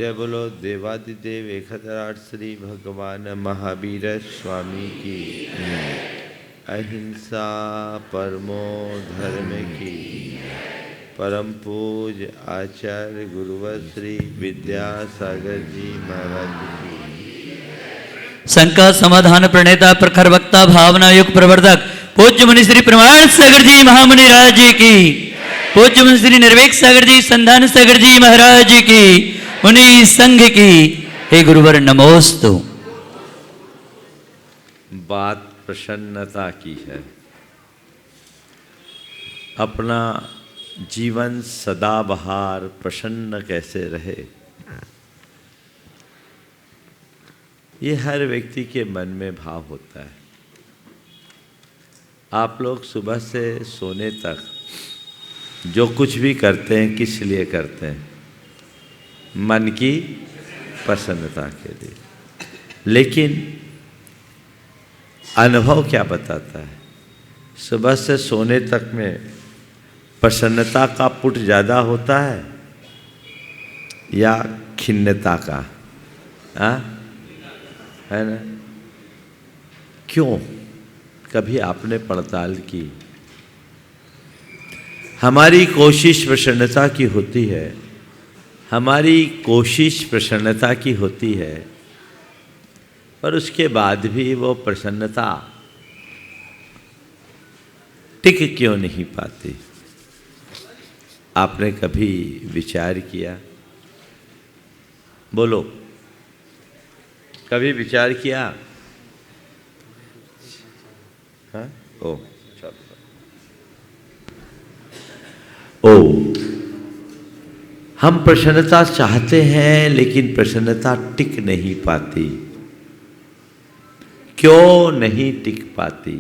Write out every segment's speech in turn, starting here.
जय बोलो देवादिदेव एकहतराट श्री भगवान महावीर स्वामी की। अहिंसा परमो धर्म की। परम पूज आचार्य गुरुवर श्री विद्यासागर जी महाराज की। शंका समाधान प्रणेता प्रखर वक्ता भावना युग प्रवर्तक पूज्य मुनि श्री प्रमाण सागर जी महामुनि राज जी की। पूज्य मुनि श्री निर्वेक सागर जी संधान सागर जी महाराज की। मुनि संघ की। हे गुरुवर नमोस्तु। बात प्रसन्नता की है। अपना जीवन सदाबहार प्रसन्न कैसे रहे, ये हर व्यक्ति के मन में भाव होता है। आप लोग सुबह से सोने तक जो कुछ भी करते हैं किस लिए करते हैं? मन की प्रसन्नता के लिए। लेकिन अनुभव क्या बताता है? सुबह से सोने तक में प्रसन्नता का पुट ज़्यादा होता है या खिन्नता का? है ना? क्यों? कभी आपने पड़ताल की? हमारी कोशिश प्रसन्नता की होती है। हमारी कोशिश प्रसन्नता की होती है, पर उसके बाद भी वो प्रसन्नता टिक क्यों नहीं पाती? आपने कभी विचार किया? बोलो, कभी विचार किया? हाँ? ओ हम प्रसन्नता चाहते हैं लेकिन प्रसन्नता टिक नहीं पाती। क्यों नहीं टिक पाती?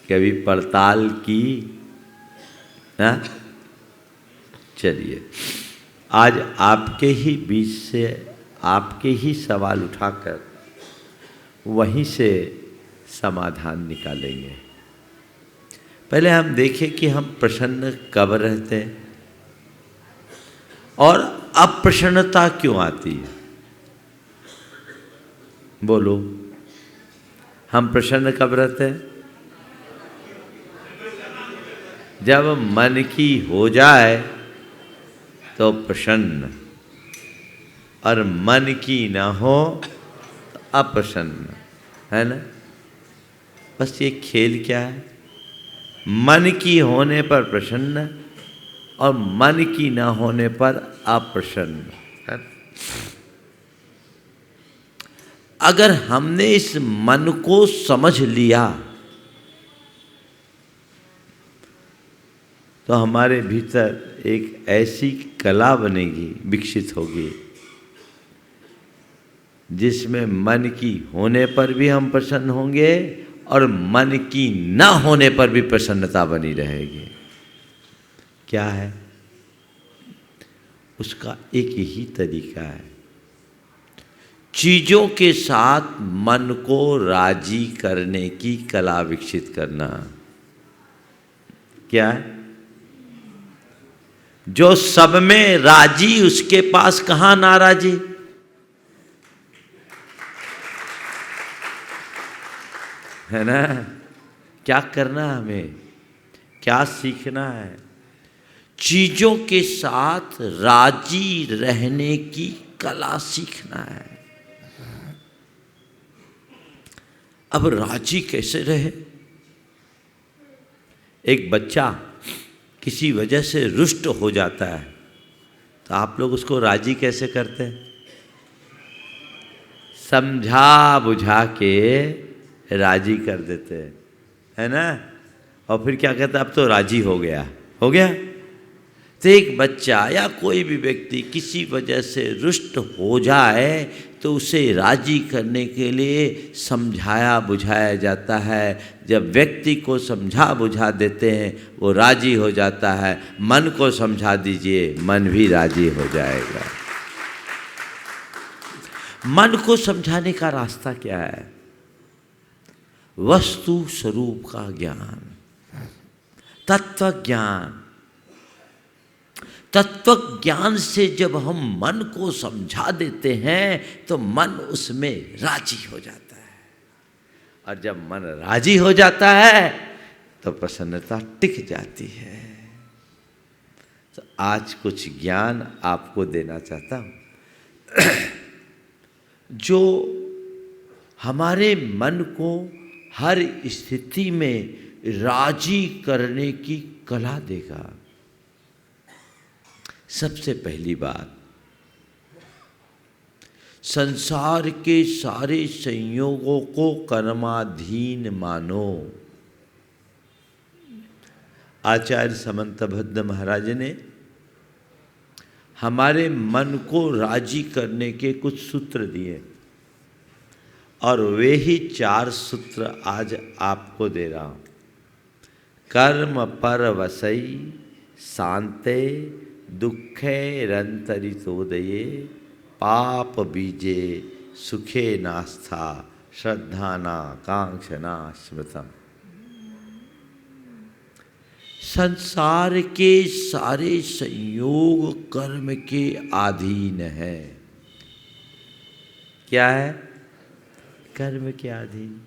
कभी पड़ताल की? ना? चलिए, आज आपके ही बीच से आपके ही सवाल उठाकर वहीं से समाधान निकालेंगे। पहले हम देखें कि हम प्रसन्न कब रहते हैं और अप्रसन्नता क्यों आती है। बोलो, हम प्रसन्न कब रहते हैं? जब मन की हो जाए तो प्रसन्न, और मन की ना हो तो अप्रसन्न, है ना? बस ये खेल क्या है? मन की होने पर प्रसन्न और मन की ना होने पर अप्रसन्न। अगर हमने इस मन को समझ लिया तो हमारे भीतर एक ऐसी कला बनेगी, विकसित होगी, जिसमें मन की होने पर भी हम प्रसन्न होंगे और मन की न होने पर भी प्रसन्नता बनी रहेगी। क्या है उसका? एक ही तरीका है, चीजों के साथ मन को राजी करने की कला विकसित करना। क्या है? जो सब में राजी उसके पास कहां नाराजी? है ना? क्या करना है हमें? क्या सीखना है? चीजों के साथ राजी रहने की कला सीखना है। अब राजी कैसे रहे? एक बच्चा किसी वजह से रुष्ट हो जाता है तो आप लोग उसको राजी कैसे करते हैं? समझा बुझा के राजी कर देते हैं, है ना? और फिर क्या कहता है? अब तो राजी हो गया, हो गया। तो एक बच्चा या कोई भी व्यक्ति किसी वजह से रुष्ट हो जाए तो उसे राजी करने के लिए समझाया बुझाया जाता है। जब व्यक्ति को समझा बुझा देते हैं वो राजी हो जाता है। मन को समझा दीजिए, मन भी राजी हो जाएगा। मन को समझाने का रास्ता क्या है? वस्तु स्वरूप का ज्ञान, तत्व ज्ञान। तत्व ज्ञान से जब हम मन को समझा देते हैं तो मन उसमें राजी हो जाता है, और जब मन राजी हो जाता है तो प्रसन्नता टिक जाती है। तो आज कुछ ज्ञान आपको देना चाहता हूँ जो हमारे मन को हर स्थिति में राजी करने की कला देगा। सबसे पहली बात, संसार के सारे संयोगों को कर्माधीन मानो। आचार्य समंतभद्र महाराज ने हमारे मन को राजी करने के कुछ सूत्र दिए, और वे ही 4 सूत्र आज आपको दे रहा हूँ। कर्म पर वसई शांते दुखे रंतरितोदये पाप बीजे सुखे नास्था श्रद्धाना कांक्षना स्मृतम। संसार के सारे संयोग कर्म के अधीन है। क्या है? कर्म के अधीन।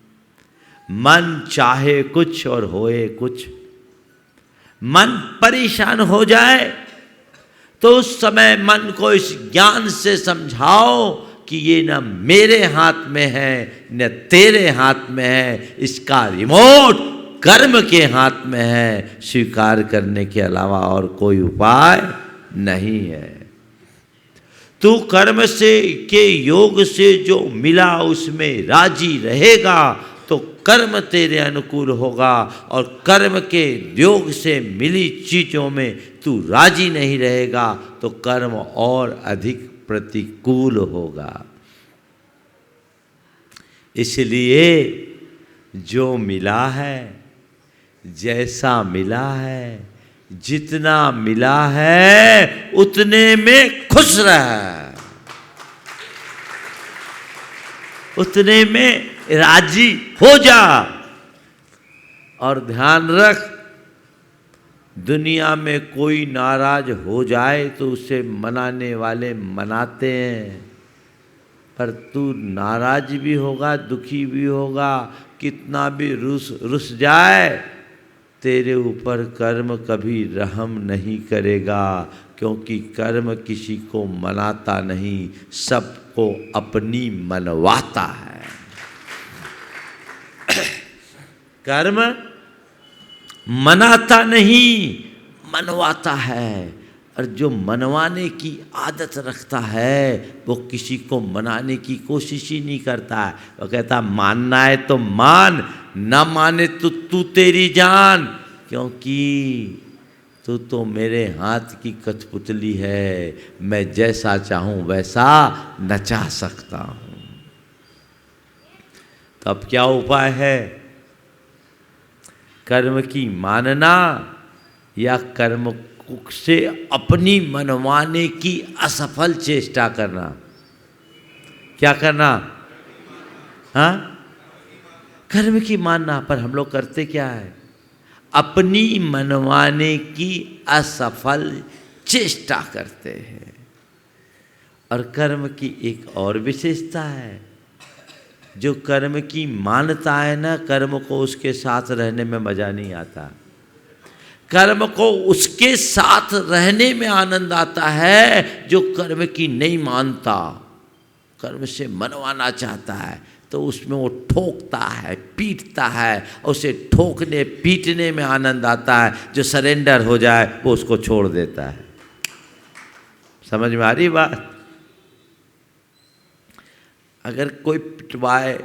मन चाहे कुछ और होए कुछ। मन परेशान हो जाए तो उस समय मन को इस ज्ञान से समझाओ कि ये न मेरे हाथ में है न तेरे हाथ में है, इसका रिमोट कर्म के हाथ में है। स्वीकार करने के अलावा और कोई उपाय नहीं है। तू कर्म से के योग से जो मिला उसमें राजी रहेगा तो कर्म तेरे अनुकूल होगा, और कर्म के योग से मिली चीज़ों में तू राजी नहीं रहेगा तो कर्म और अधिक प्रतिकूल होगा। इसलिए जो मिला है, जैसा मिला है, जितना मिला है उतने में खुश रह, उतने में राजी हो जा। और ध्यान रख, दुनिया में कोई नाराज हो जाए तो उसे मनाने वाले मनाते हैं, पर तू नाराज भी होगा, दुखी भी होगा, कितना भी रुस जाए, तेरे ऊपर कर्म कभी रहम नहीं करेगा, क्योंकि कर्म किसी को मनाता नहीं, सबको अपनी मनवाता है। कर्म मनाता नहीं, मनवाता है। और जो मनवाने की आदत रखता है वो किसी को मनाने की कोशिश ही नहीं करता है। वो कहता मानना है तो मान, ना माने तो तू तेरी जान, क्योंकि तू तो मेरे हाथ की कठपुतली है, मैं जैसा चाहूँ वैसा नचा सकता हूँ। तो अब क्या उपाय है? कर्म की मानना या कर्म से अपनी मनवाने की असफल चेष्टा करना? क्या करना? हाँ, कर्म की मानना। पर हम लोग करते क्या है? अपनी मनवाने की असफल चेष्टा करते हैं। और कर्म की एक और विशेषता है, जो कर्म की मानता है ना, कर्म को उसके साथ रहने में मजा नहीं आता, कर्म को उसके साथ रहने में आनंद आता है। जो कर्म की नहीं मानता, कर्म से मनवाना चाहता है, तो उसमें वो ठोकता है, पीटता है, और उसे ठोकने पीटने में आनंद आता है। जो सरेंडर हो जाए वो उसको छोड़ देता है। समझ में आ रही बात? अगर कोई पिटवाए,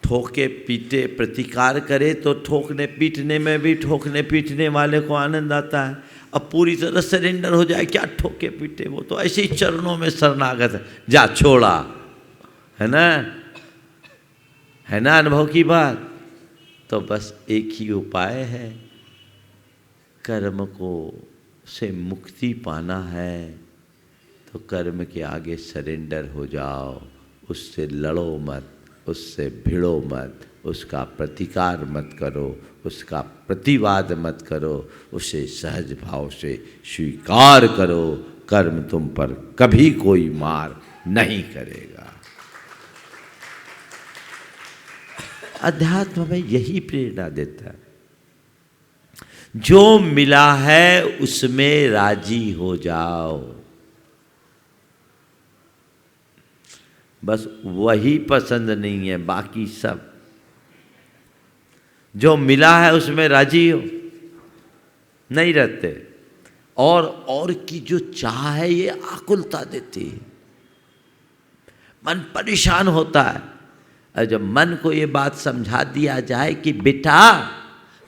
ठोके पीटे, प्रतिकार करे, तो ठोकने पीटने में भी ठोकने पीटने वाले को आनंद आता है। अब पूरी तरह सरेंडर हो जाए, क्या ठोके पीटे, वो तो ऐसे ही चरणों में शरणागत है, जा छोड़ा, है ना? है ना अनुभव की बात? तो बस एक ही उपाय है, कर्म को से मुक्ति पाना है तो कर्म के आगे सरेंडर हो जाओ, उससे लड़ो मत, उससे भिड़ो मत, उसका प्रतिकार मत करो, उसका प्रतिवाद मत करो, उसे सहज भाव से स्वीकार करो। कर्म तुम पर कभी कोई मार नहीं करेगा। अध्यात्म में यही प्रेरणा देता है, जो मिला है उसमें राजी हो जाओ। बस वही पसंद नहीं है, बाकी सब जो मिला है उसमें राजी हो नहीं रहते। और की जो चाह है ये आकुलता देती है, मन परेशान होता है। और जब मन को ये बात समझा दिया जाए कि बेटा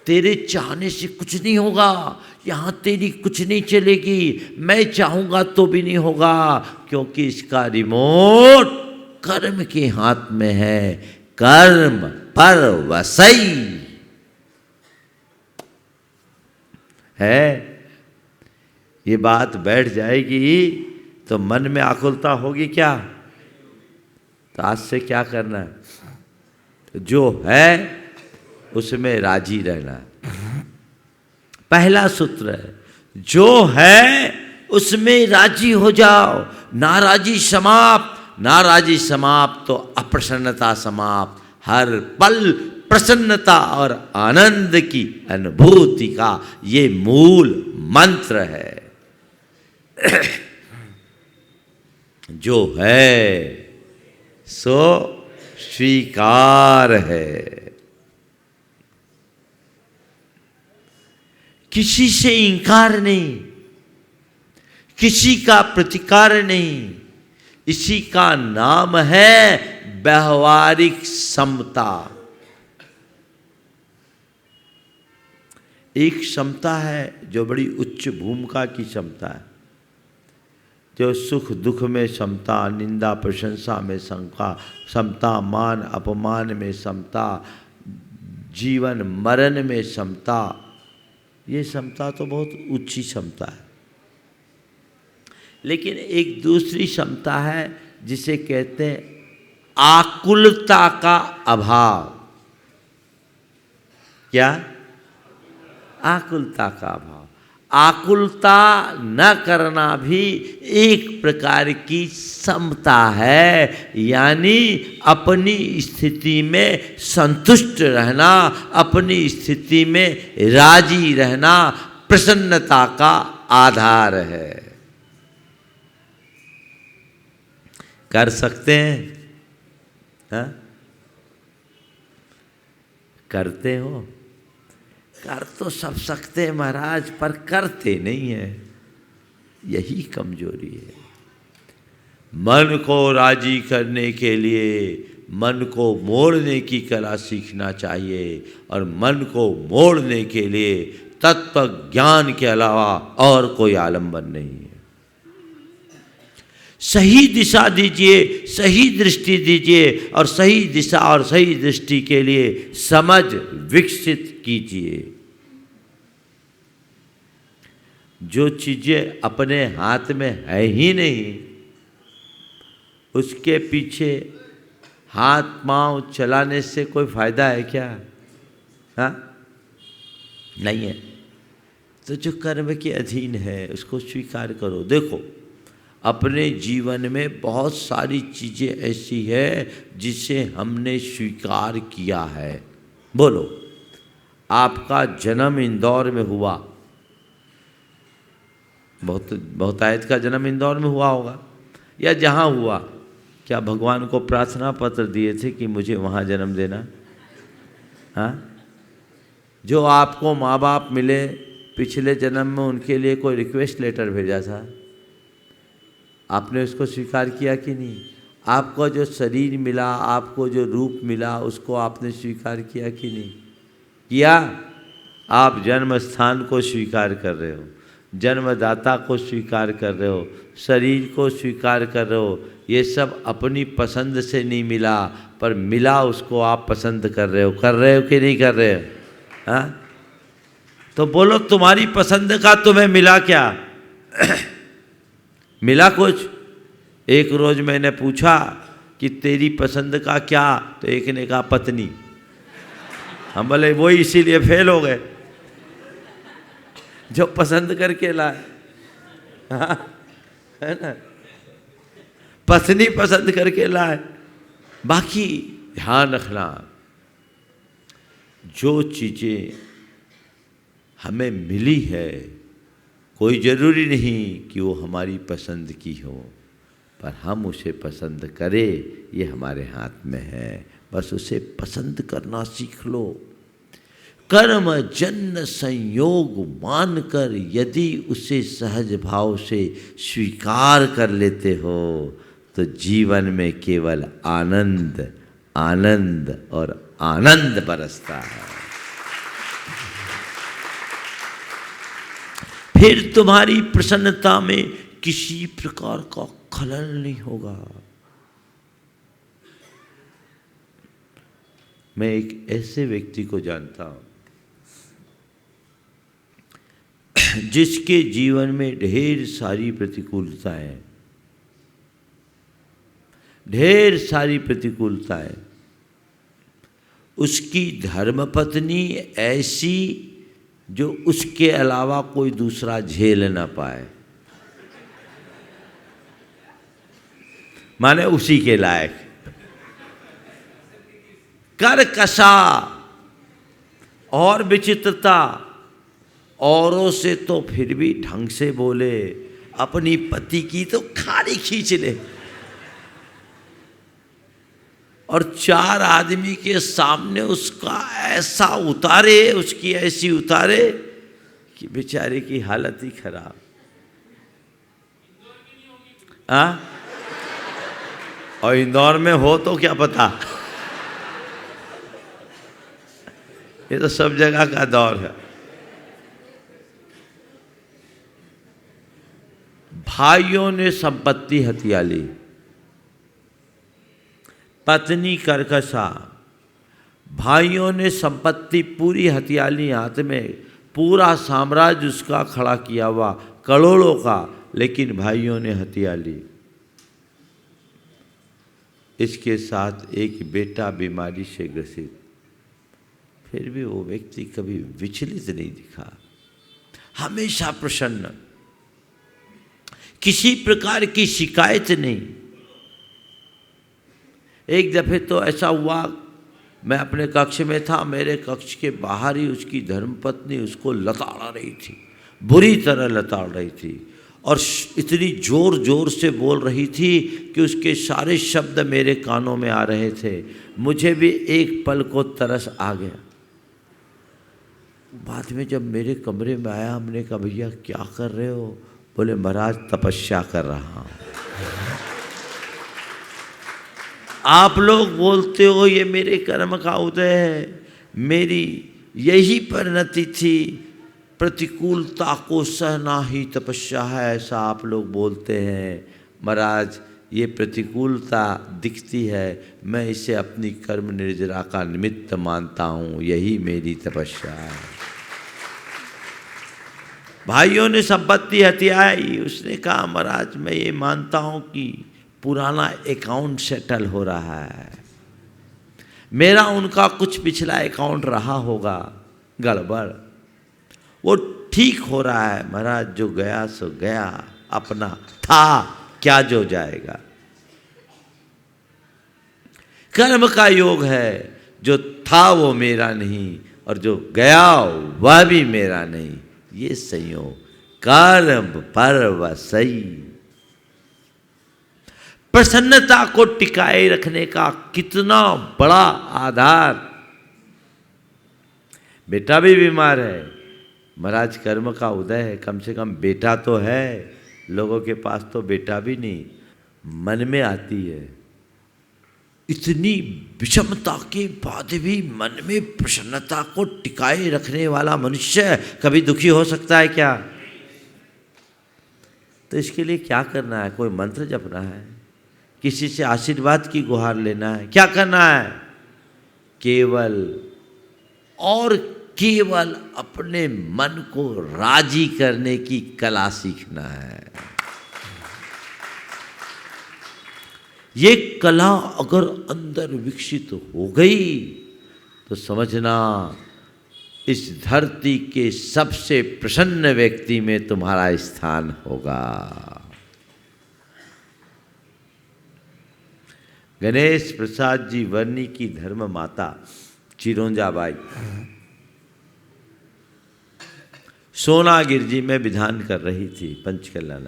तेरे चाहने से कुछ नहीं होगा, यहाँ तेरी कुछ नहीं चलेगी, मैं चाहूँगा तो भी नहीं होगा, क्योंकि इसका रिमोट कर्म के हाथ में है। कर्म पर वसई है। ये बात बैठ जाएगी तो मन में आकुलता होगी क्या? तो आज से क्या करना है? तो जो है उसमें राजी रहना। पहला सूत्र है, जो है उसमें राजी हो जाओ। नाराजी समाप्त, नाराजी समाप्त तो अप्रसन्नता समाप्त। हर पल प्रसन्नता और आनंद की अनुभूति का ये मूल मंत्र है। जो है सो स्वीकार है। किसी से इंकार नहीं, किसी का प्रतिकार नहीं, इसी का नाम है व्यवहारिक समता। एक क्षमता है जो बड़ी उच्च भूमिका की क्षमता है, जो सुख दुख में समता, निंदा प्रशंसा में समता, मान अपमान में समता, जीवन मरण में समता। ये समता तो बहुत ऊंची क्षमता है। लेकिन एक दूसरी क्षमता है जिसे कहते हैं आकुलता का अभाव। क्या? आकुलता का अभाव। आकुलता न करना भी एक प्रकार की समता है, यानी अपनी स्थिति में संतुष्ट रहना, अपनी स्थिति में राजी रहना प्रसन्नता का आधार है। कर सकते हैं? हाँ? करते हो? कर तो सब सकते हैं महाराज, पर करते नहीं है। यही कमजोरी है। मन को राजी करने के लिए मन को मोड़ने की कला सीखना चाहिए, और मन को मोड़ने के लिए तत्व ज्ञान के अलावा और कोई आलंबन नहीं है। सही दिशा दीजिए, सही दृष्टि दीजिए, और सही दिशा और सही दृष्टि के लिए समझ विकसित कीजिए। जो चीजें अपने हाथ में है ही नहीं, उसके पीछे हाथ पांव चलाने से कोई फायदा है क्या? हाँ, नहीं है। तो जो कर्म के अधीन है उसको स्वीकार करो। देखो, अपने जीवन में बहुत सारी चीज़ें ऐसी है जिसे हमने स्वीकार किया है। बोलो, आपका जन्म इंदौर में हुआ, बहुतायत का जन्म इंदौर में हुआ होगा, या जहाँ हुआ, क्या भगवान को प्रार्थना पत्र दिए थे कि मुझे वहाँ जन्म देना? हाँ? जो आपको माँ बाप मिले पिछले जन्म में, उनके लिए कोई रिक्वेस्ट लेटर भेजा था, आपने उसको स्वीकार किया कि नहीं? आपको जो शरीर मिला, आपको जो रूप मिला, उसको आपने स्वीकार किया कि नहीं किया? आप जन्म स्थान को स्वीकार कर रहे हो, जन्मदाता को स्वीकार कर रहे हो, शरीर को स्वीकार कर रहे हो। ये सब अपनी पसंद से नहीं मिला, पर मिला उसको आप पसंद कर रहे हो कि नहीं कर रहे हो? हाँ? तो बोलो, तुम्हारी पसंद का तुम्हें मिला क्या? मिला कुछ? एक रोज मैंने पूछा कि तेरी पसंद का क्या, तो एक ने कहा पत्नी। हम बोले वही इसीलिए फेल हो गए जो पसंद करके लाए। हाँ, है ना, पत्नी पसंद करके लाए। बाकी ध्यान रखना, जो चीज़ें हमें मिली है कोई ज़रूरी नहीं कि वो हमारी पसंद की हो, पर हम उसे पसंद करें ये हमारे हाथ में है। बस उसे पसंद करना सीख लो। कर्म जन्य संयोग मानकर यदि उसे सहज भाव से स्वीकार कर लेते हो तो जीवन में केवल आनंद आनंद और आनंद बरसता है। फिर तुम्हारी प्रसन्नता में किसी प्रकार का खलल नहीं होगा। मैं एक ऐसे व्यक्ति को जानता हूं जिसके जीवन में ढेर सारी प्रतिकूलताएं, ढेर सारी प्रतिकूलताएं। उसकी धर्मपत्नी ऐसी जो उसके अलावा कोई दूसरा झेल ना पाए, माने उसी के लायक। कर्कशा और विचित्रता, औरों से तो फिर भी ढंग से बोले, अपनी पति की तो खाड़ी खींच ले, और चार आदमी के सामने उसका ऐसा उतारे, उसकी ऐसी उतारे कि बेचारे की हालत ही खराब। और इंदौर में हो तो क्या पता, ये तो सब जगह का दौर है। भाइयों ने संपत्ति हथिया ली, पत्नी कर्कशा, भाइयों ने संपत्ति पूरी हथिया ली हाथ में, पूरा साम्राज्य उसका खड़ा किया हुआ करोड़ों का, लेकिन भाइयों ने हथिया ली। इसके साथ एक बेटा बीमारी से ग्रसित, फिर भी वो व्यक्ति कभी विचलित नहीं दिखा, हमेशा प्रसन्न, किसी प्रकार की शिकायत नहीं। एक दफे तो ऐसा हुआ, मैं अपने कक्ष में था, मेरे कक्ष के बाहर ही उसकी धर्मपत्नी उसको लताड़ा रही थी, बुरी तरह लताड़ रही थी, और इतनी जोर जोर से बोल रही थी कि उसके सारे शब्द मेरे कानों में आ रहे थे। मुझे भी एक पल को तरस आ गया। बाद में जब मेरे कमरे में आया, हमने कहा भैया क्या कर रहे हो? बोले महाराज तपस्या कर रहा हूँ। आप लोग बोलते हो ये मेरे कर्म का उदय है, मेरी यही परिणति थी, प्रतिकूलता को सहना ही तपस्या है, ऐसा आप लोग बोलते हैं। महाराज ये प्रतिकूलता दिखती है, मैं इसे अपनी कर्म निर्जरा का निमित्त मानता हूँ, यही मेरी तपस्या है। भाइयों ने संपत्ति हथियाई, उसने कहा महाराज मैं ये मानता हूँ कि पुराना अकाउंट सेटल हो रहा है, मेरा उनका कुछ पिछला अकाउंट रहा होगा गड़बड़, वो ठीक हो रहा है। महाराज जो गया सो गया, अपना था क्या जो जाएगा। कर्म का योग है, जो था वो मेरा नहीं और जो गया वह भी मेरा नहीं, ये संयोग कर्म परवसई। प्रसन्नता को टिकाए रखने का कितना बड़ा आधार। बेटा भी बीमार है, महाराज कर्म का उदय है, कम से कम बेटा तो है, लोगों के पास तो बेटा भी नहीं। मन में आती है, इतनी विषमता के बाद भी मन में प्रसन्नता को टिकाए रखने वाला मनुष्य कभी दुखी हो सकता है क्या? तो इसके लिए क्या करना है? कोई मंत्र जपना है, किसी से आशीर्वाद की गुहार लेना है, क्या करना है? केवल और केवल अपने मन को राजी करने की कला सीखना है। ये कला अगर अंदर विकसित हो गई तो समझना इस धरती के सबसे प्रसन्न व्यक्ति में तुम्हारा स्थान होगा। गणेश प्रसाद जी वर्णी की धर्म माता चिरोंजाबाई सोनागिर जी में विधान कर रही थी पंचकल्याण।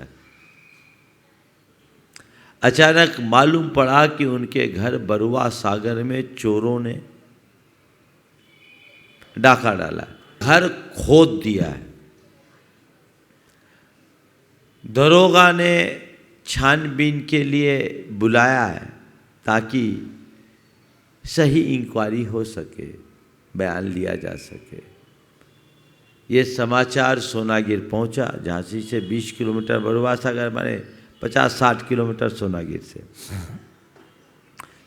अचानक मालूम पड़ा कि उनके घर बरुआ सागर में चोरों ने डाका डाला, घर खोद दिया है। दरोगा ने छानबीन के लिए बुलाया है ताकि सही इंक्वायरी हो सके, बयान लिया जा सके। ये समाचार सोनागिर पहुंचा। झांसी से 20 किलोमीटर, बरुआ सागर माने 50-60 किलोमीटर सोनागिर से।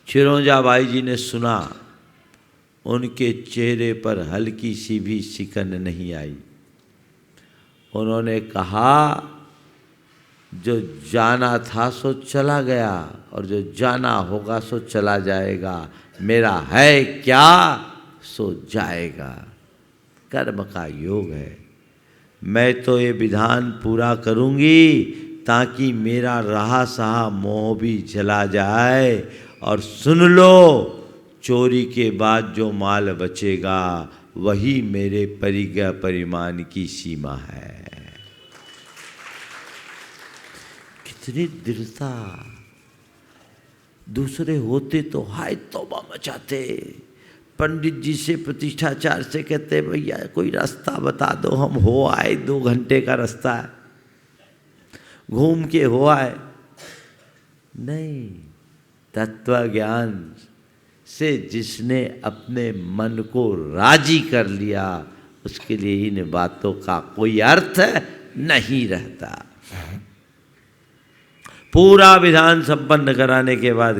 चिरोंजाबाई जी ने सुना, उनके चेहरे पर हल्की सी भी सिकन नहीं आई। उन्होंने कहा, जो जाना था सो चला गया और जो जाना होगा सो चला जाएगा। मेरा है क्या सो जाएगा, कर्म का योग है। मैं तो ये विधान पूरा करूंगी ताकि मेरा रहा सहा मोह भी चला जाए। और सुन लो, चोरी के बाद जो माल बचेगा वही मेरे परिज्ञा परिमाण की सीमा है। कितनी दृढ़ता! दूसरे होते तो हाय तौबा मचाते। पंडित जी से, प्रतिष्ठाचार्य से कहते, भैया कोई रास्ता बता दो, हम हो आए, 2 घंटे का रास्ता है, घूम के हो आए। नहीं, तत्व ज्ञान से जिसने अपने मन को राजी कर लिया उसके लिए इन बातों का कोई अर्थ नहीं रहता। पूरा विधान संपन्न कराने के बाद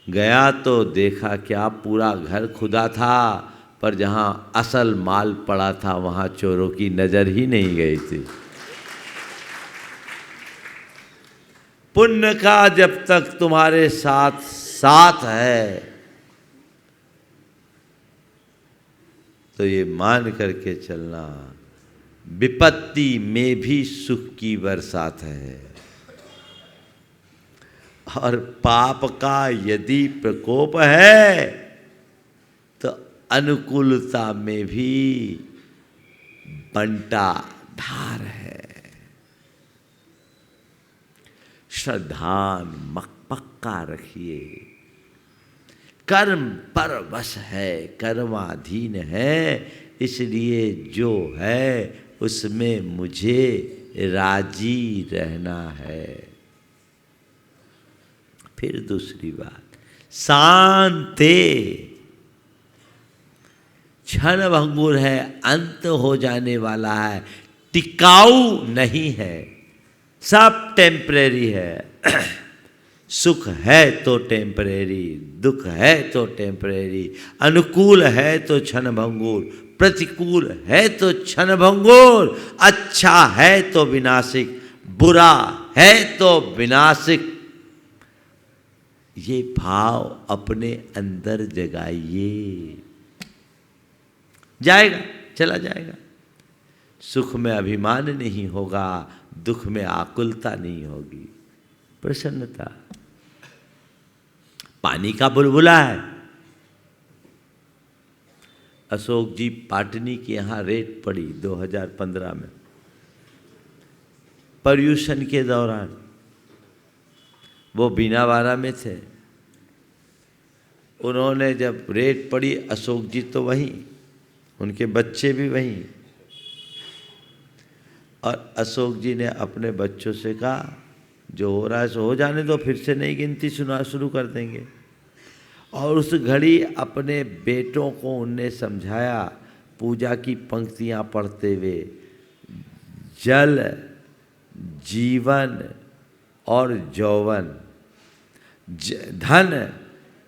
गया तो देखा क्या, पूरा घर खुदा था, पर जहां असल माल पड़ा था वहां चोरों की नजर ही नहीं गई थी। पुण्य का जब तक तुम्हारे साथ साथ है तो ये मान करके चलना, विपत्ति में भी सुख की बरसात है। और पाप का यदि प्रकोप है तो अनुकूलता में भी बंटा धार है। श्रद्धान पक्का रखिए, कर्म पर वश है, कर्माधीन है, इसलिए जो है उसमें मुझे राजी रहना है। फिर दूसरी बात, शांति क्षण भंगुर है, अंत हो जाने वाला है, टिकाऊ नहीं है, सब टेम्परेरी है। सुख है तो टेम्परेरी, दुख है तो टेम्परेरी, अनुकूल है तो क्षण भंगुर, प्रतिकूल है तो क्षण भंगुर, अच्छा है तो विनाशिक, बुरा है तो विनाशिक। ये भाव अपने अंदर जगाइए, जाएगा, चला जाएगा। सुख में अभिमान नहीं होगा, दुख में आकुलता नहीं होगी, प्रसन्नता। पानी का बुलबुला है। अशोक जी पाटनी के यहाँ रेड पड़ी 2015 में, पर्यूषण के दौरान। वो बीनावाड़ा में थे। उन्होंने जब रेड पड़ी, अशोक जी तो वहीं, उनके बच्चे भी वहीं, और अशोक जी ने अपने बच्चों से कहा, जो हो रहा है सो हो जाने दो, फिर से नई गिनती सुना शुरू कर देंगे। और उस घड़ी अपने बेटों को उनने समझाया, पूजा की पंक्तियां पढ़ते हुए, जल जीवन और यौवन, धन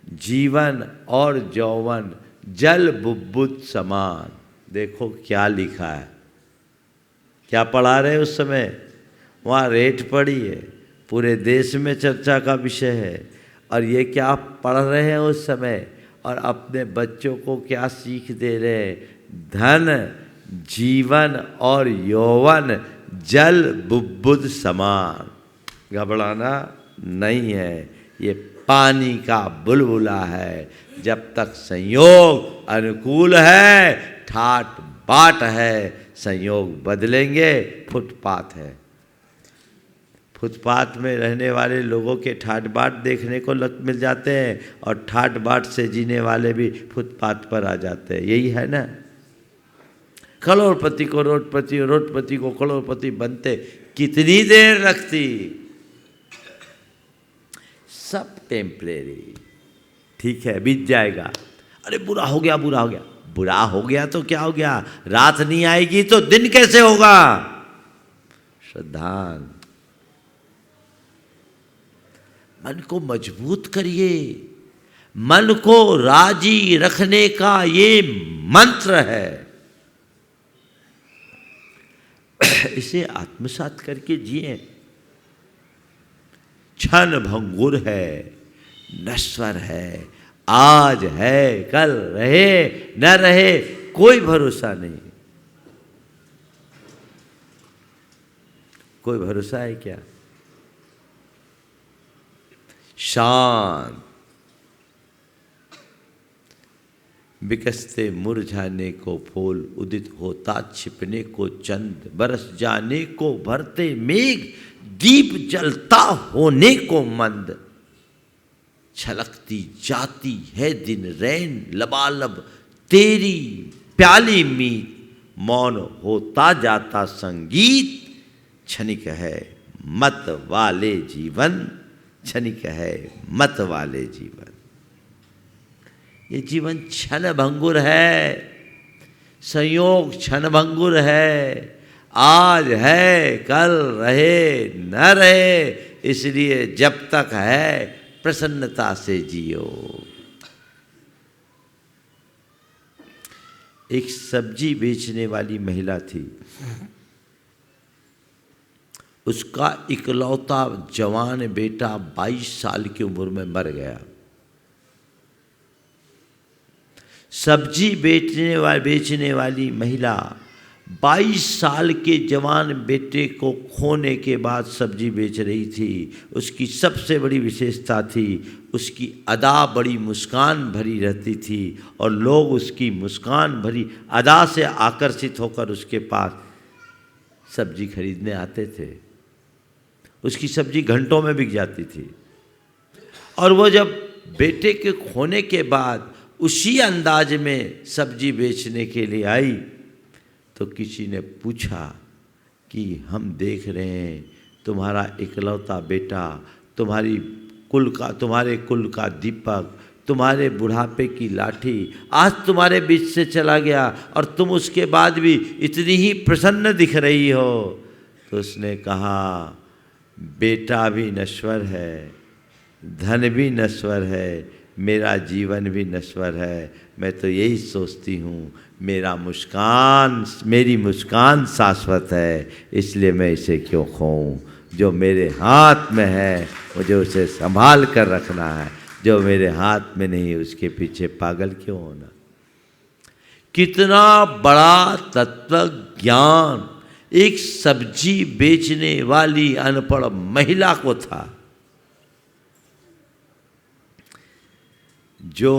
जीवन और यौवन, जल बुब्बुद समान। देखो क्या लिखा है, क्या पढ़ा रहे उस समय, वहाँ रेट पड़ी है, पूरे देश में चर्चा का विषय है। और ये क्या पढ़ रहे हैं उस समय, और अपने बच्चों को क्या सीख दे रहे हैं? धन, जीवन और यौवन जल बुद्बुद समान, घबराना नहीं है। ये पानी का बुलबुला है, जब तक संयोग अनुकूल है ठाट बाट है, संयोग बदलेंगे फुटपाथ है। फुटपाथ में रहने वाले लोगों के ठाट बाट देखने को मिल जाते हैं, और ठाट बाट से जीने वाले भी फुटपाथ पर आ जाते हैं। यही है ना, करोड़पति को रोडपति, रोडपति को करोड़पति बनते कितनी देर लगती? सब टेम्परेरी, ठीक है, बीत जाएगा। अरे बुरा हो गया, बुरा हो गया, बुरा हो गया तो क्या हो गया? रात नहीं आएगी तो दिन कैसे होगा? श्रद्धान, मन को मजबूत करिए। मन को राजी रखने का ये मंत्र है, इसे आत्मसात करके जिए। क्षण भंगुर है, नश्वर है, आज है कल रहे न रहे कोई भरोसा नहीं। कोई भरोसा है क्या? शांत, बिकसते मुरझाने को फूल, उदित होता छिपने को चंद, बरस जाने को भरते मेघ, दीप जलता होने को मंद, छलकती जाती है दिन रैन लबालब तेरी प्याली मीत, मौन होता जाता संगीत, क्षणिक है मत वाले जीवन, क्षणिक है मत वाले जीवन। ये जीवन क्षण भंगुर है, संयोग क्षण भंगुर है, आज है कल रहे न रहे, इसलिए जब तक है प्रसन्नता से जियो। एक सब्जी बेचने वाली महिला थी, उसका इकलौता जवान बेटा 22 साल की उम्र में मर गया। सब्जी बेचने वाली महिला 22 साल के जवान बेटे को खोने के बाद सब्जी बेच रही थी। उसकी सबसे बड़ी विशेषता थी, उसकी अदा बड़ी मुस्कान भरी रहती थी, और लोग उसकी मुस्कान भरी अदा से आकर्षित होकर उसके पास सब्जी खरीदने आते थे। उसकी सब्जी घंटों में बिक जाती थी। और वो जब बेटे के खोने के बाद उसी अंदाज में सब्जी बेचने के लिए आई, तो किसी ने पूछा कि हम देख रहे हैं तुम्हारा इकलौता बेटा, तुम्हारे कुल का दीपक, तुम्हारे बुढ़ापे की लाठी आज तुम्हारे बीच से चला गया, और तुम उसके बाद भी इतनी ही प्रसन्न दिख रही हो। तो उसने कहा, बेटा भी नश्वर है, धन भी नश्वर है, मेरा जीवन भी नश्वर है। मैं तो यही सोचती हूँ, मेरी मुस्कान शाश्वत है, इसलिए मैं इसे क्यों खोऊं। जो मेरे हाथ में है मुझे उसे संभाल कर रखना है, जो मेरे हाथ में नहीं उसके पीछे पागल क्यों होना। कितना बड़ा तत्व ज्ञान एक सब्जी बेचने वाली अनपढ़ महिला को था। जो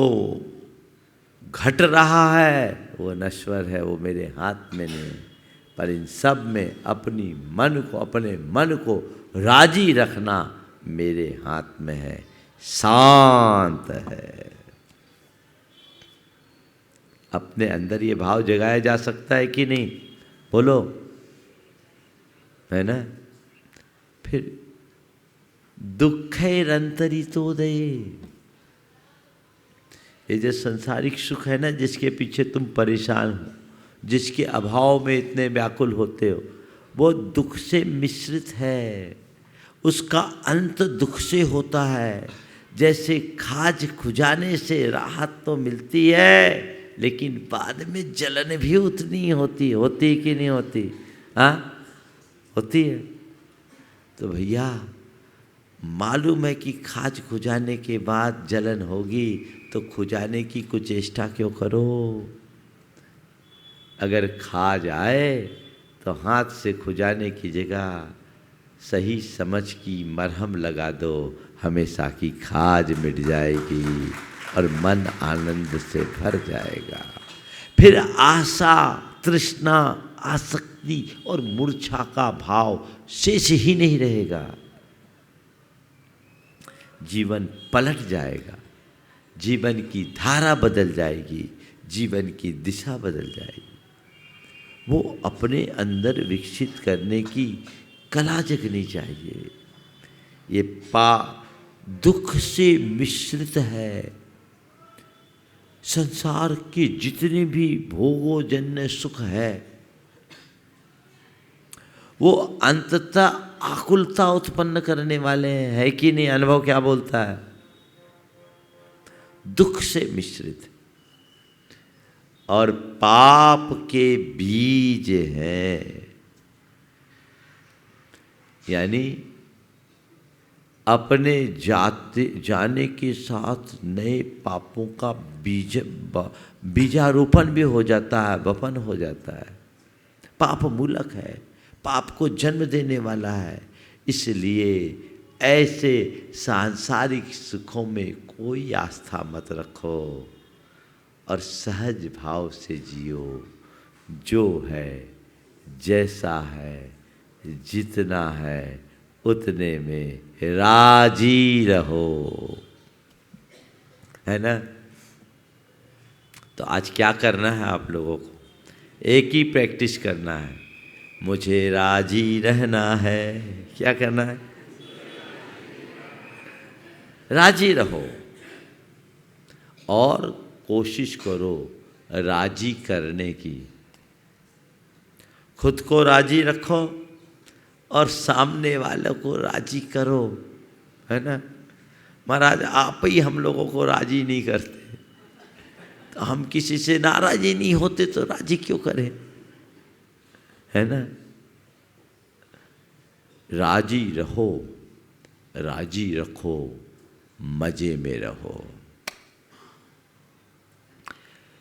घट रहा है वो नश्वर है, वो मेरे हाथ में नहीं, पर इन सब में अपने मन को राजी रखना मेरे हाथ में है। शांत है। अपने अंदर ये भाव जगाया जा सकता है कि नहीं? बोलो, है ना? फिर दुःखैरन्तरितोदये, ये जो सांसारिक सुख है ना, जिसके पीछे तुम परेशान हो, जिसके अभाव में इतने व्याकुल होते हो, वो दुख से मिश्रित है। उसका अंत दुख से होता है। जैसे खाज खुजाने से राहत तो मिलती है, लेकिन बाद में जलन भी उतनी होती कि नहीं होती? हाँ, होती है। तो भैया मालूम है कि खाज खुजाने के बाद जलन होगी, तो खुजाने की कुछ चेष्टा क्यों करो। अगर खाज आए तो हाथ से खुजाने की जगह सही समझ की मरहम लगा दो, हमेशा की खाज मिट जाएगी और मन आनंद से भर जाएगा। फिर आशा, तृष्णा, आसक्ति और मूर्छा का भाव शेष ही नहीं रहेगा। जीवन पलट जाएगा, जीवन की धारा बदल जाएगी, जीवन की दिशा बदल जाएगी। वो अपने अंदर विकसित करने की कला जगनी चाहिए। ये दुख से मिश्रित है। संसार के जितने भी भोगोजन्य सुख है वो अंततः आकुलता उत्पन्न करने वाले हैं, है कि नहीं? अनुभव क्या बोलता है? दुख से मिश्रित। और पाप के बीज हैं, यानी अपने जाने के साथ नए पापों का बीजारोपण भी हो जाता है, वपन हो जाता है। पाप मूलक है, पाप को जन्म देने वाला है। इसलिए ऐसे सांसारिक सुखों में कोई आस्था मत रखो और सहज भाव से जियो। जो है, जैसा है, जितना है उतने में राजी रहो, है ना? तो आज क्या करना है आप लोगों को? एक ही प्रैक्टिस करना है, मुझे राजी रहना है। क्या करना है? राजी रहो और कोशिश करो राजी करने की। खुद को राजी रखो और सामने वालों को राजी करो, है ना? महाराज आप ही हम लोगों को राजी नहीं करते, तो हम किसी से नाराजी नहीं होते तो राजी क्यों करें, है ना? राजी रहो, राजी रखो, मजे में रहो।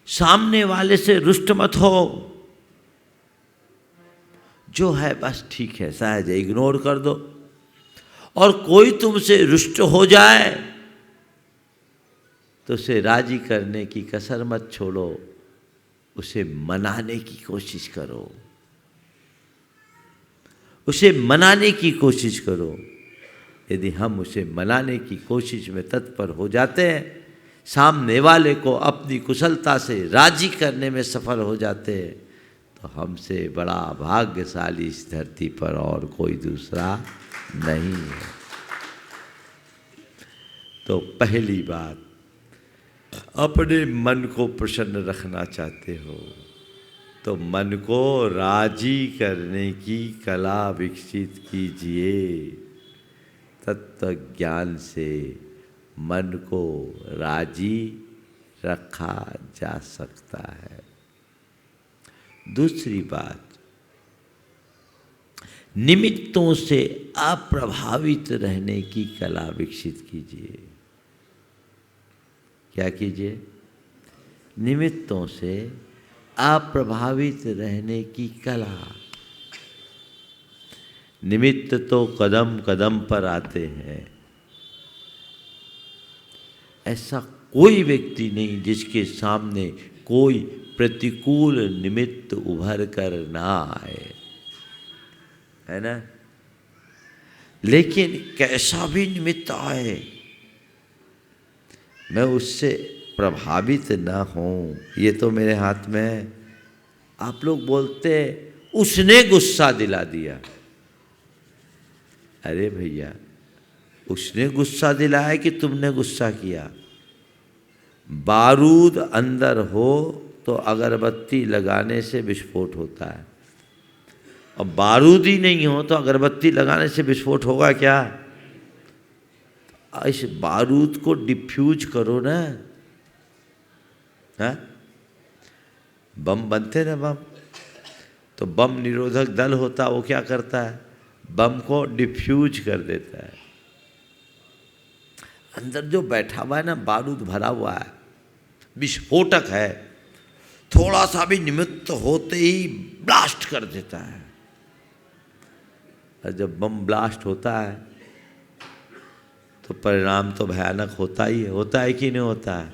सामने वाले से रुष्ट मत हो। जो है बस ठीक है, सहज है, इग्नोर कर दो। और कोई तुमसे रुष्ट हो जाए तो उसे राजी करने की कसर मत छोड़ो, उसे मनाने की कोशिश करो, उसे मनाने की कोशिश करो। यदि हम उसे मनाने की कोशिश में तत्पर हो जाते हैं, सामने वाले को अपनी कुशलता से राजी करने में सफल हो जाते हैं, तो हमसे बड़ा भाग्यशाली इस धरती पर और कोई दूसरा नहीं है। तो पहली बात, अपने मन को प्रसन्न रखना चाहते हो तो मन को राजी करने की कला विकसित कीजिए। तत्व ज्ञान से मन को राजी रखा जा सकता है। दूसरी बात, निमित्तों से अप्रभावित रहने की कला विकसित कीजिए। क्या कीजिए? निमित्तों से अप्रभावित रहने की कला। निमित्त तो कदम कदम पर आते हैं। ऐसा कोई व्यक्ति नहीं जिसके सामने कोई प्रतिकूल निमित्त उभर कर ना आए, है ना? लेकिन कैसा भी निमित्त आए, मैं उससे प्रभावित ना हूँ, ये तो मेरे हाथ में है। आप लोग बोलते उसने गुस्सा दिला दिया। अरे भैया, उसने गुस्सा दिलाया कि तुमने गुस्सा किया? बारूद अंदर हो तो अगरबत्ती लगाने से विस्फोट होता है, और बारूद ही नहीं हो तो अगरबत्ती लगाने से विस्फोट होगा क्या? इस बारूद को डिफ्यूज करो ना। हाँ, बम बनते ना बम, तो बम निरोधक दल होता, वो क्या करता है? बम को डिफ्यूज कर देता है। अंदर जो बैठा हुआ है ना, बारूद भरा हुआ है, विस्फोटक है, थोड़ा सा भी निमित्त होते ही ब्लास्ट कर देता है। और जब बम ब्लास्ट होता है तो परिणाम तो भयानक होता ही है, होता है कि नहीं होता है।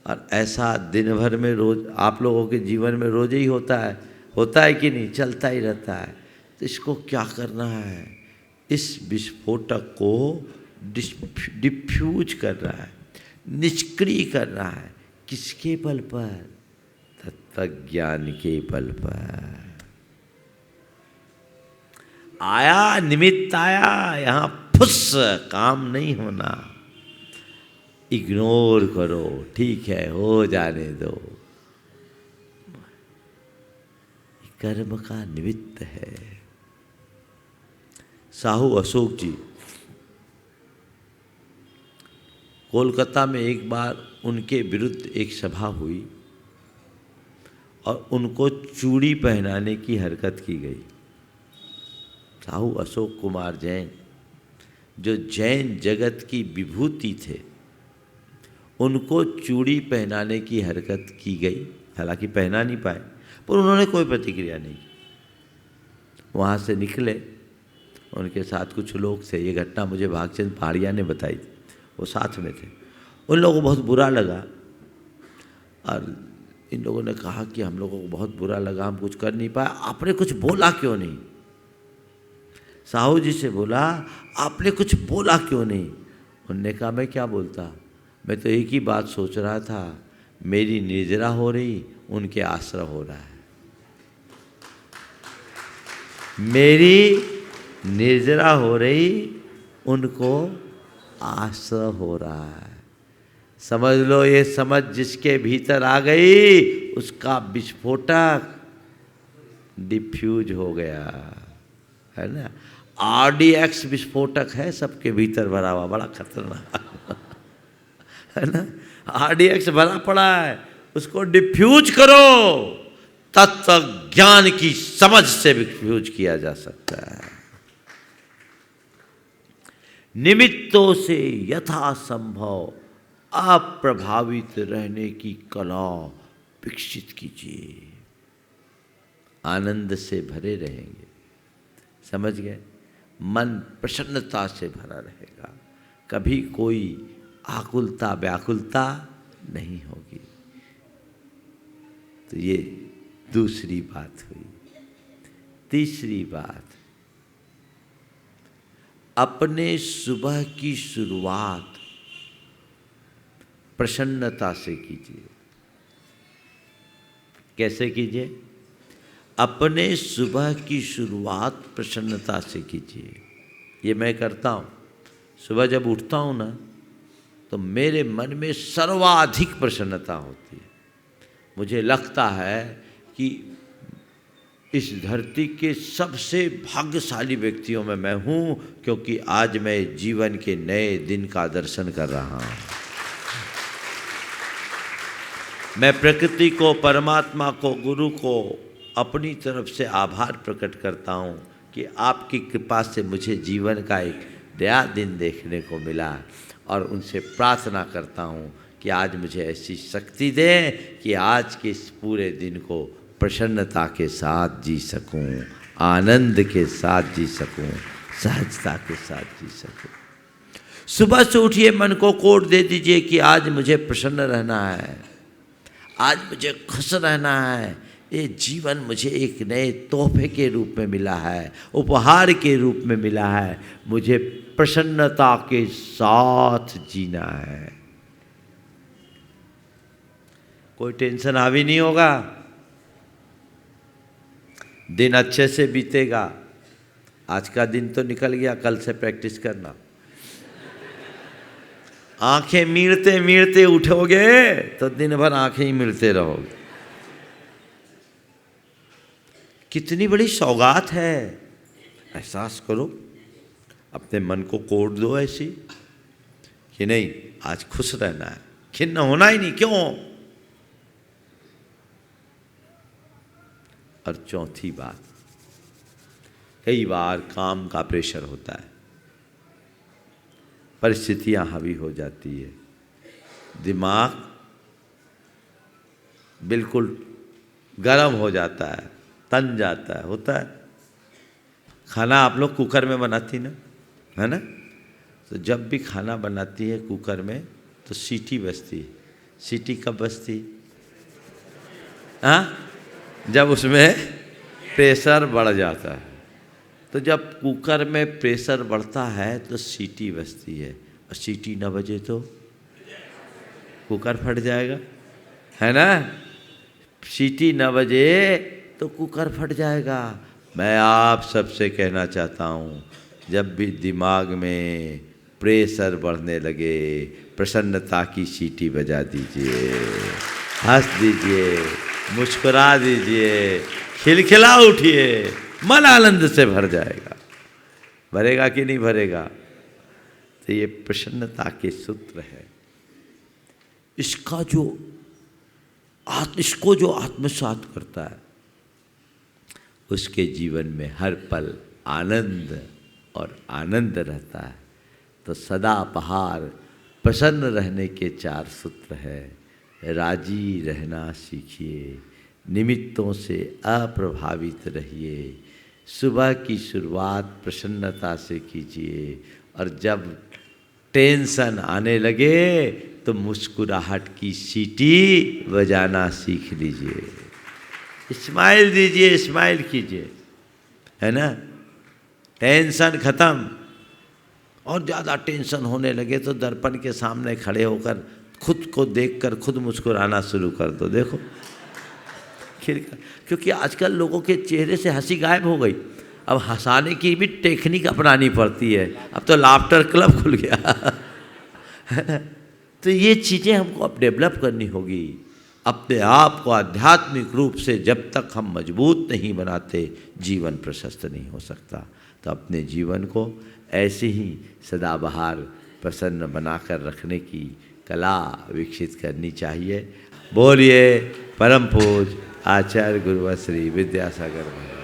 और ऐसा दिन भर में रोज आप लोगों के जीवन में रोज ही होता है कि नहीं, चलता ही रहता है। तो इसको क्या करना है, इस विस्फोटक को डिफ्यूज करना है, निष्क्रिय करना है। किसके बल पर? तत्वज्ञान के बल पर। आया, निमित्त आया, यहाँ फुस काम नहीं होना, इग्नोर करो, ठीक है हो जाने दो। कर्म का निमित्त है। साहू अशोक जी कोलकाता में एक बार उनके विरुद्ध एक सभा हुई और उनको चूड़ी पहनाने की हरकत की गई। साहू अशोक कुमार जैन, जो जैन जगत की विभूति थे, उनको चूड़ी पहनाने की हरकत की गई। हालांकि पहना नहीं पाए, पर उन्होंने कोई प्रतिक्रिया नहीं की। वहाँ से निकले, उनके साथ कुछ लोग थे। ये घटना मुझे भागचंद पहाड़िया ने बताई थी, वो साथ में थे। उन लोगों को बहुत बुरा लगा और इन लोगों ने कहा कि हम लोगों को बहुत बुरा लगा, हम कुछ कर नहीं पाए, आपने कुछ बोला क्यों नहीं? साहू जी से बोला, आपने कुछ बोला क्यों नहीं? उन्होंने कहा, मैं क्या बोलता, मैं तो एक ही बात सोच रहा था, मेरी निर्जरा हो रही, उनके आश्रय हो रहा है। मेरी निर्जरा हो रही, उनको आश्रय हो रहा है। समझ लो, ये समझ जिसके भीतर आ गई, उसका विस्फोटक डिफ्यूज हो गया, है ना। RDX विस्फोटक है सबके भीतर भरा हुआ, बड़ा खतरनाक है ना। RDX भरा पड़ा है, उसको डिफ्यूज करो। तत्व ज्ञान की समझ से डिफ्यूज किया जा सकता है। निमित्तों से यथासंभव अप्रभावित रहने की कला विकसित कीजिए, आनंद से भरे रहेंगे। समझ गए? मन प्रसन्नता से भरा रहेगा, कभी कोई आकुलता व्याकुलता नहीं होगी। तो ये दूसरी बात हुई। तीसरी बात, अपने सुबह की शुरुआत प्रसन्नता से कीजिए। कैसे कीजिए? अपने सुबह की शुरुआत प्रसन्नता से कीजिए। ये मैं करता हूँ। सुबह जब उठता हूँ ना, तो मेरे मन में सर्वाधिक प्रसन्नता होती है। मुझे लगता है कि इस धरती के सबसे भाग्यशाली व्यक्तियों में मैं हूँ, क्योंकि आज मैं जीवन के नए दिन का दर्शन कर रहा हूँ। मैं प्रकृति को, परमात्मा को, गुरु को अपनी तरफ से आभार प्रकट करता हूँ कि आपकी कृपा से मुझे जीवन का एक नया दिन देखने को मिला, और उनसे प्रार्थना करता हूँ कि आज मुझे ऐसी शक्ति दे कि आज के इस पूरे दिन को प्रसन्नता के साथ जी सकूं, आनंद के साथ जी सकूं, सहजता के साथ जी सकूं। सुबह से उठिए, मन को कोड दे दीजिए कि आज मुझे प्रसन्न रहना है, आज मुझे खुश रहना है। ये जीवन मुझे एक नए तोहफे के रूप में मिला है, उपहार के रूप में मिला है। मुझे प्रसन्नता के साथ जीना है। कोई टेंशन हावी नहीं होगा, दिन अच्छे से बीतेगा। आज का दिन तो निकल गया, कल से प्रैक्टिस करना। आंखें मीड़ते मीड़ते उठोगे तो दिन भर आंखें ही मीड़ते रहोगे। कितनी बड़ी सौगात है, एहसास करो। अपने मन को कोड दो ऐसी कि नहीं, आज खुश रहना है, खिन्न होना ही नहीं। क्यों? और चौथी बात, कई बार काम का प्रेशर होता है, परिस्थितियां हावी हो जाती है, दिमाग बिल्कुल गर्म हो जाता है, तन जाता है, होता है। खाना आप लोग कुकर में बनाती ना, है ना? तो जब भी खाना बनाती है कुकर में तो सीटी बजती है। सीटी कब बजती? हाँ, जब उसमें प्रेशर बढ़ जाता है। तो जब कुकर में प्रेशर बढ़ता है तो सीटी बजती है, और सीटी न बजे तो कुकर फट जाएगा, है ना? सीटी न बजे तो कुकर फट जाएगा। मैं आप सबसे कहना चाहता हूँ, जब भी दिमाग में प्रेशर बढ़ने लगे, प्रसन्नता की सीटी बजा दीजिए, हंस दीजिए, मुस्कुरा दीजिए, खिलखिला उठिए, मन आनंद से भर जाएगा। भरेगा कि नहीं भरेगा? तो ये प्रसन्नता के सूत्र है। इसको जो आत्मसात करता है उसके जीवन में हर पल आनंद और आनंद रहता है। तो सदा बहार प्रसन्न रहने के 4 सूत्र है। राजी रहना सीखिए, निमित्तों से अप्रभावित रहिए, सुबह की शुरुआत प्रसन्नता से कीजिए, और जब टेंशन आने लगे तो मुस्कुराहट की सीटी बजाना सीख लीजिए। स्माइल दीजिए, स्माइल कीजिए, है ना? टेंशन खत्म। और ज़्यादा टेंशन होने लगे तो दर्पण के सामने खड़े होकर खुद को देखकर खुद मुस्कुराना शुरू कर दो। देखो क्योंकि आजकल लोगों के चेहरे से हंसी गायब हो गई। अब हंसाने की भी टेक्निक अपनानी पड़ती है। अब तो लाफ्टर क्लब खुल गया। तो ये चीज़ें हमको अब डेवलप करनी होगी। अपने आप को आध्यात्मिक रूप से जब तक हम मजबूत नहीं बनाते, जीवन प्रशस्त नहीं हो सकता। तो अपने जीवन को ऐसे ही सदाबहार प्रसन्न बनाकर रखने की कला विकसित करनी चाहिए। बोलिए परम पूज्य आचार्य गुरुवर श्री विद्यासागर महाराज।